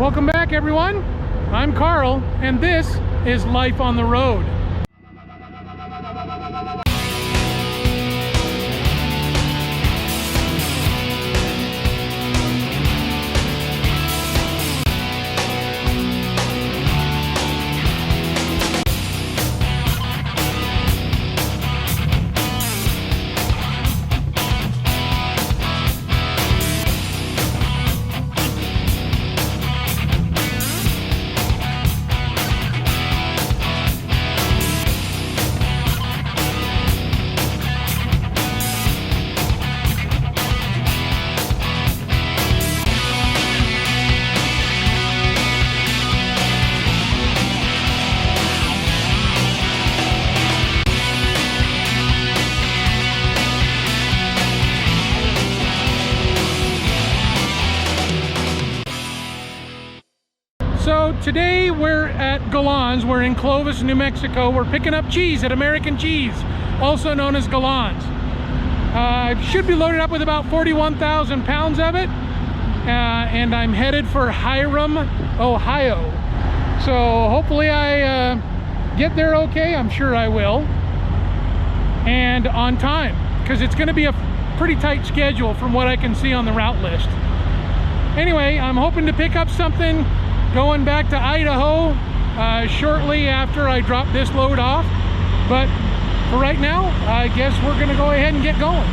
Welcome back, everyone. I'm Carl, and this is Life on the Road. So today we're at Galans. We're in Clovis, New Mexico. We're picking up cheese at American Cheese, also known as Galans. Should be loaded up with about 41,000 pounds of it. And I'm headed for Hiram, Ohio. So hopefully I get there okay. I'm sure I will. And on time, because it's going to be a pretty tight schedule from what I can see on the route list. Anyway, I'm hoping to pick up something going back to Idaho shortly after I drop this load off. But for right now, I guess we're gonna go ahead and get going.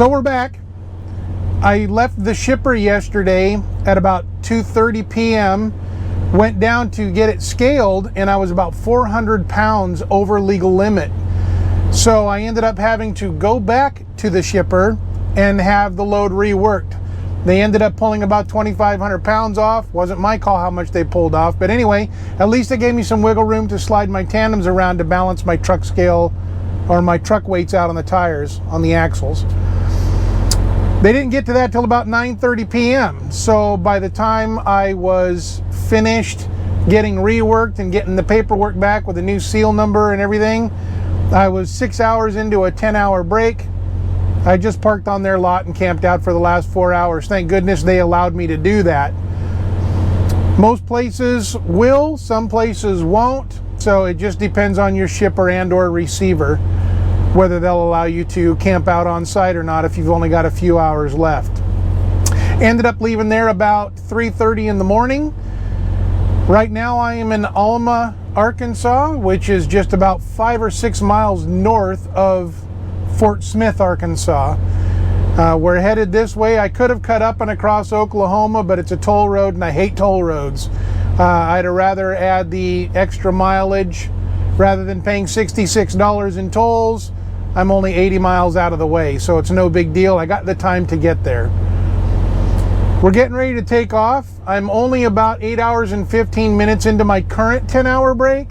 So we're back. I left the shipper yesterday at about 2:30 p.m. Went down to get it scaled, and I was about 400 pounds over legal limit. So I ended up having to go back to the shipper and have the load reworked. They ended up pulling about 2,500 pounds off. Wasn't my call how much they pulled off, but anyway, at least it gave me some wiggle room to slide my tandems around to balance my truck scale or my truck weights out on the tires, on the axles. They didn't get to that till about 9:30 p.m. So by the time I was finished getting reworked and getting the paperwork back with a new seal number and everything, I was 6 hours into a 10-hour break. I just parked on their lot and camped out for the last 4 hours. Thank goodness they allowed me to do that. Most places will, some places won't. So it just depends on your shipper and or receiver whether they'll allow you to camp out on site or not if you've only got a few hours left. Ended up leaving there about 3:30 in the morning. Right now I am in Alma, Arkansas, which is just about 5 or 6 miles north of Fort Smith, Arkansas. We're headed this way. I could have cut up and across Oklahoma, but it's a toll road and I hate toll roads. I'd rather add the extra mileage rather than paying $66 in tolls. I'm only 80 miles out of the way, so it's no big deal. I got the time to get there. We're getting ready to take off. I'm only about 8 hours and 15 minutes into my current 10-hour break,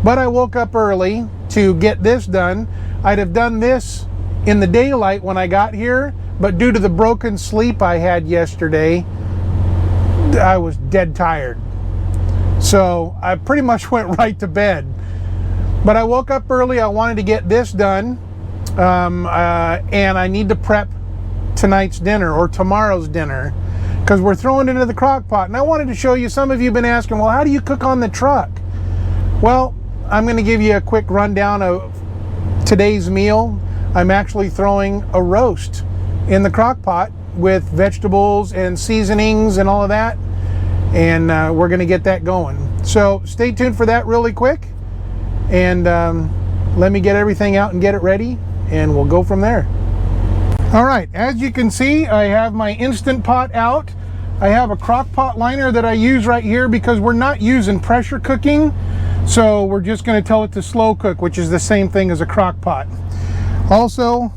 but I woke up early to get this done. I'd have done this in the daylight when I got here, but due to the broken sleep I had yesterday, I was dead tired. So I pretty much went right to bed. But I woke up early. I wanted to get this done, and I need to prep tonight's dinner or tomorrow's dinner because we're throwing it into the crock pot. And I wanted to show you, some of you have been asking, well, how do you cook on the truck? Well, I'm going to give you a quick rundown of today's meal. I'm actually throwing a roast in the crock pot with vegetables and seasonings and all of that, and we're going to get that going. So stay tuned for that really quick, and let me get everything out and get it ready, and we'll go from there. All right, as you can see, I have my Instant Pot out. I have a crock pot liner that I use right here because we're not using pressure cooking, so we're just going to tell it to slow cook, which is the same thing as a crock pot. Also,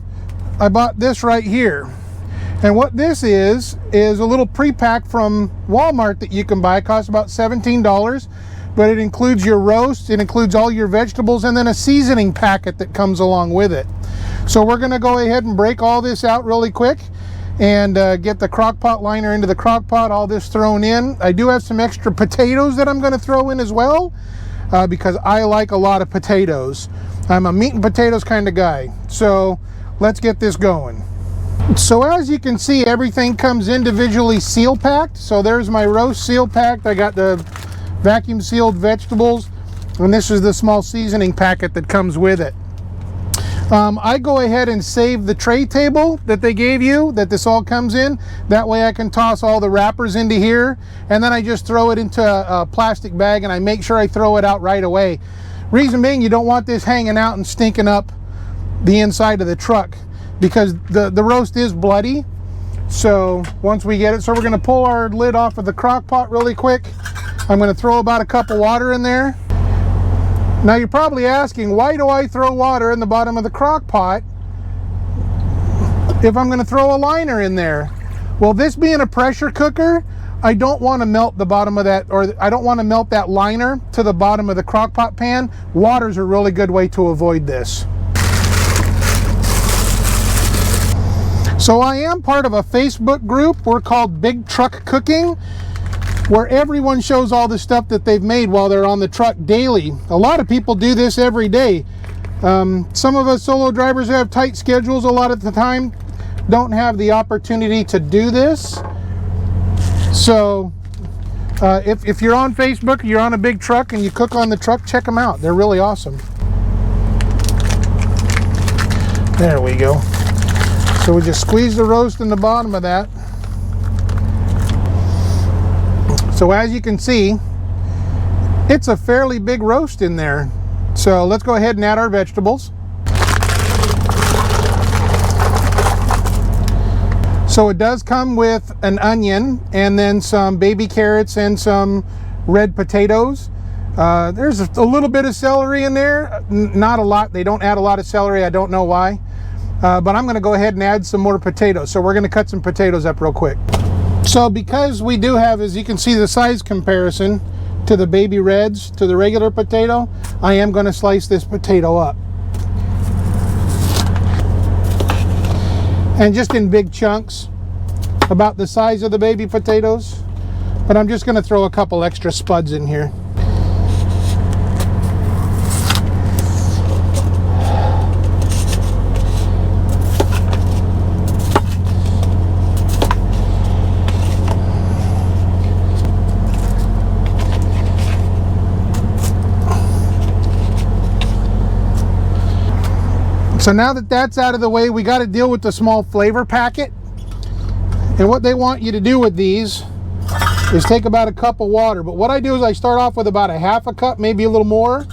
I bought this right here, and what this is a little pre-pack from Walmart that you can buy. It costs about $17, but it includes your roast, it includes all your vegetables, and then a seasoning packet that comes along with it. So we're going to go ahead and break all this out really quick and get the crock pot liner into the crock pot, all this thrown in. I do have some extra potatoes that I'm going to throw in as well because I like a lot of potatoes. I'm a meat and potatoes kind of guy. So let's get this going. So as you can see, everything comes individually seal packed. So there's my roast seal packed. I got the vacuum sealed vegetables, and this is the small seasoning packet that comes with it. I go ahead and save the tray table that they gave you, that this all comes in. That way I can toss all the wrappers into here, and then I just throw it into a plastic bag, and I make sure I throw it out right away. Reason being, you don't want this hanging out and stinking up the inside of the truck because the roast is bloody. So once we get it, so we're going to pull our lid off of the crock pot really quick. I'm going to throw about a cup of water in there. Now you're probably asking, why do I throw water in the bottom of the crock pot if I'm going to throw a liner in there? Well, this being a pressure cooker, I don't want to melt the bottom of that, or I don't want to melt that liner to the bottom of the crock pot pan. Water's a really good way to avoid this. So I am part of a Facebook group. We're called Big Truck Cooking, where everyone shows all the stuff that they've made while they're on the truck daily. A lot of people do this every day. Some of us solo drivers who have tight schedules a lot of the time don't have the opportunity to do this. So if you're on Facebook, you're on a big truck and you cook on the truck, check them out. They're really awesome. There we go. So we just squeeze the roast in the bottom of that. So as you can see, it's a fairly big roast in there. So let's go ahead and add our vegetables. So it does come with an onion and then some baby carrots and some red potatoes. There's a little bit of celery in there, not a lot. They don't add a lot of celery, I don't know why. But I'm gonna go ahead and add some more potatoes. So we're gonna cut some potatoes up real quick. So because we do have, as you can see, the size comparison to the baby reds to the regular potato, I am gonna slice this potato up. And just in big chunks, about the size of the baby potatoes. But I'm just gonna throw a couple extra spuds in here. So now that that's out of the way, we got to deal with the small flavor packet. And what they want you to do with these is take about a cup of water. But what I do is I start off with about a half a cup, maybe a little more.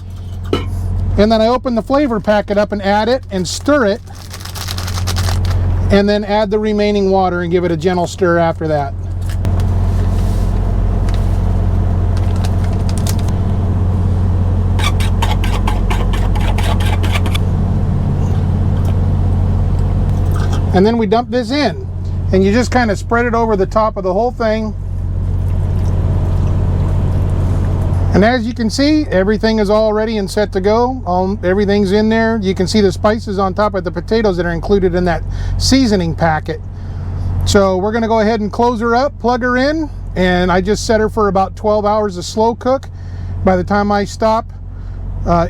And then I open the flavor packet up and add it and stir it. And then add the remaining water and give it a gentle stir after that. And then we dump this in, and you just kind of spread it over the top of the whole thing. And as you can see, everything is all ready and set to go. Everything's in there. You can see the spices on top of the potatoes that are included in that seasoning packet. So we're gonna go ahead and close her up, plug her in, and I just set her for about 12 hours of slow cook. By the time I stop,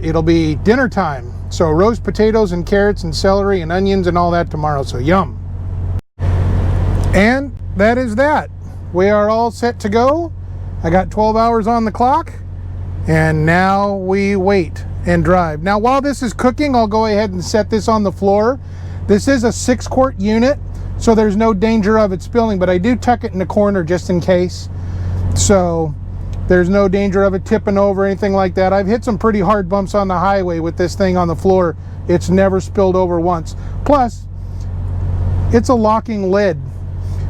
it'll be dinner time. So roast potatoes and carrots and celery and onions and all that tomorrow, so yum. And that is that. We are all set to go. I got 12 hours on the clock, and now we wait and drive. Now while this is cooking, I'll go ahead and set this on the floor. This is a 6-quart unit, so there's no danger of it spilling, but I do tuck it in the corner just in case. So there's no danger of it tipping over or anything like that. I've hit some pretty hard bumps on the highway with this thing on the floor. It's never spilled over once. Plus, it's a locking lid.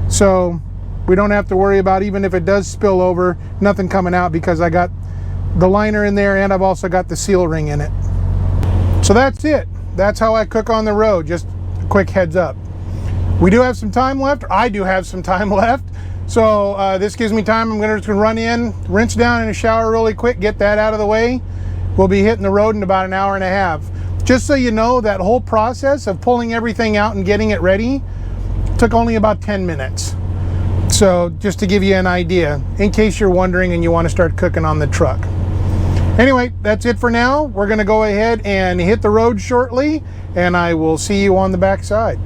So we don't have to worry about, even if it does spill over, nothing coming out, because I got the liner in there and I've also got the seal ring in it. So that's it. That's how I cook on the road. Just a quick heads up. We do have some time left. I do have some time left. So this gives me time. I'm gonna just run in, rinse down in a shower really quick, get that out of the way. We'll be hitting the road in about an hour and a half. Just so you know, that whole process of pulling everything out and getting it ready took only about 10 minutes. So just to give you an idea, in case you're wondering and you want to start cooking on the truck. Anyway, that's it for now. We're gonna go ahead and hit the road shortly, and I will see you on the back side.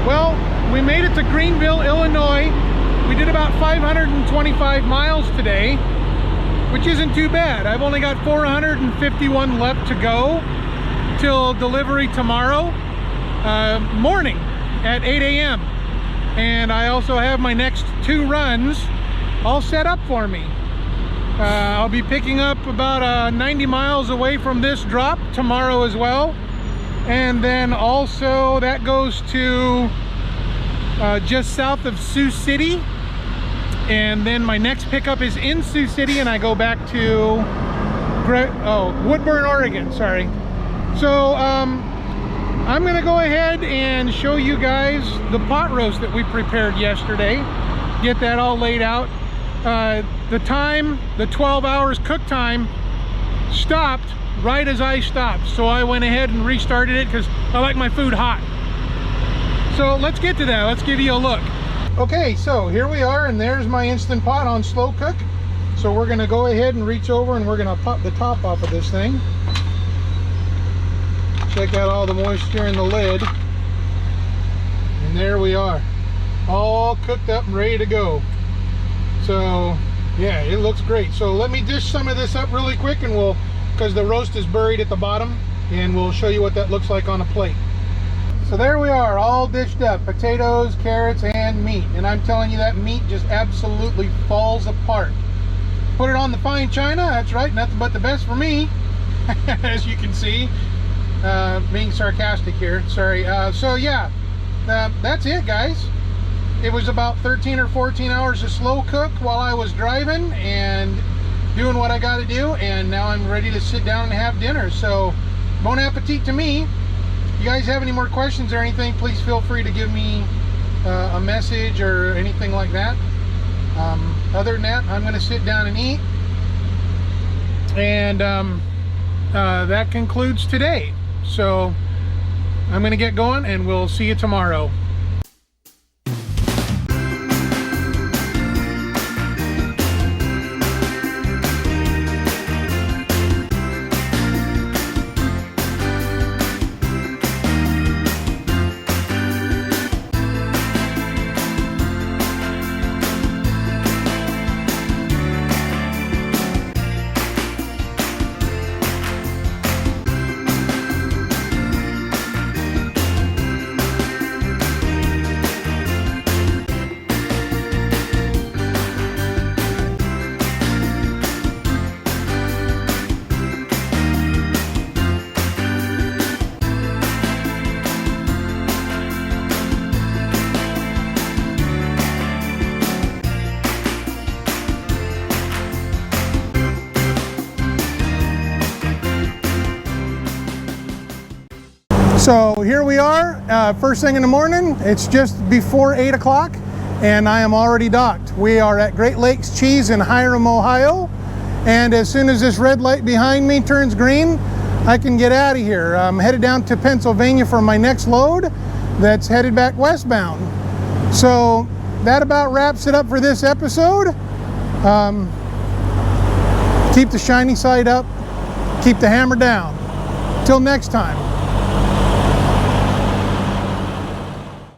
Well, we made it to Greenville, Illinois. We did about 525 miles today, which isn't too bad. I've only got 451 left to go till delivery tomorrow morning. at 8 a.m. And I also have my next 2 runs all set up for me. I'll be picking up about 90 miles away from this drop tomorrow as well. And then also that goes to just south of Sioux City. And then my next pickup is in Sioux City, and I go back to Woodburn, Oregon, sorry. So I'm gonna go ahead and show you guys the pot roast that we prepared yesterday. Get that all laid out. The time, the 12 hours cook time, stopped right as I stopped. So I went ahead and restarted it because I like my food hot. So let's get to that. Let's give you a look. Okay, so here we are, and there's my Instant Pot on slow cook. So we're gonna go ahead and reach over and we're gonna pop the top off of this thing. Check out all the moisture in the lid. And there we are, all cooked up and ready to go. So yeah, it looks great. So let me dish some of this up really quick, and because the roast is buried at the bottom, and we'll show you what that looks like on a plate. So there we are, all dished up, potatoes, carrots, and meat. And I'm telling you, that meat just absolutely falls apart. Put it on the fine china, that's right, nothing but the best for me, as you can see. Being sarcastic here, sorry. So yeah, that's it, guys. It was about 13 or 14 hours of slow cook while I was driving and doing what I got to do, and now I'm ready to sit down and have dinner. So bon appetit to me. If you guys have any more questions or anything, please feel free to give me a message or anything like that. Other than that, I'm going to sit down and eat, and that concludes today. So I'm going to get going, and we'll see you tomorrow. So here we are, first thing in the morning. It's just before 8 o'clock, and I am already docked. We are at Great Lakes Cheese in Hiram, Ohio, and as soon as this red light behind me turns green, I can get out of here. I'm headed down to Pennsylvania for my next load that's headed back westbound. So that about wraps it up for this episode. Keep the shiny side up, keep the hammer down. Till next time.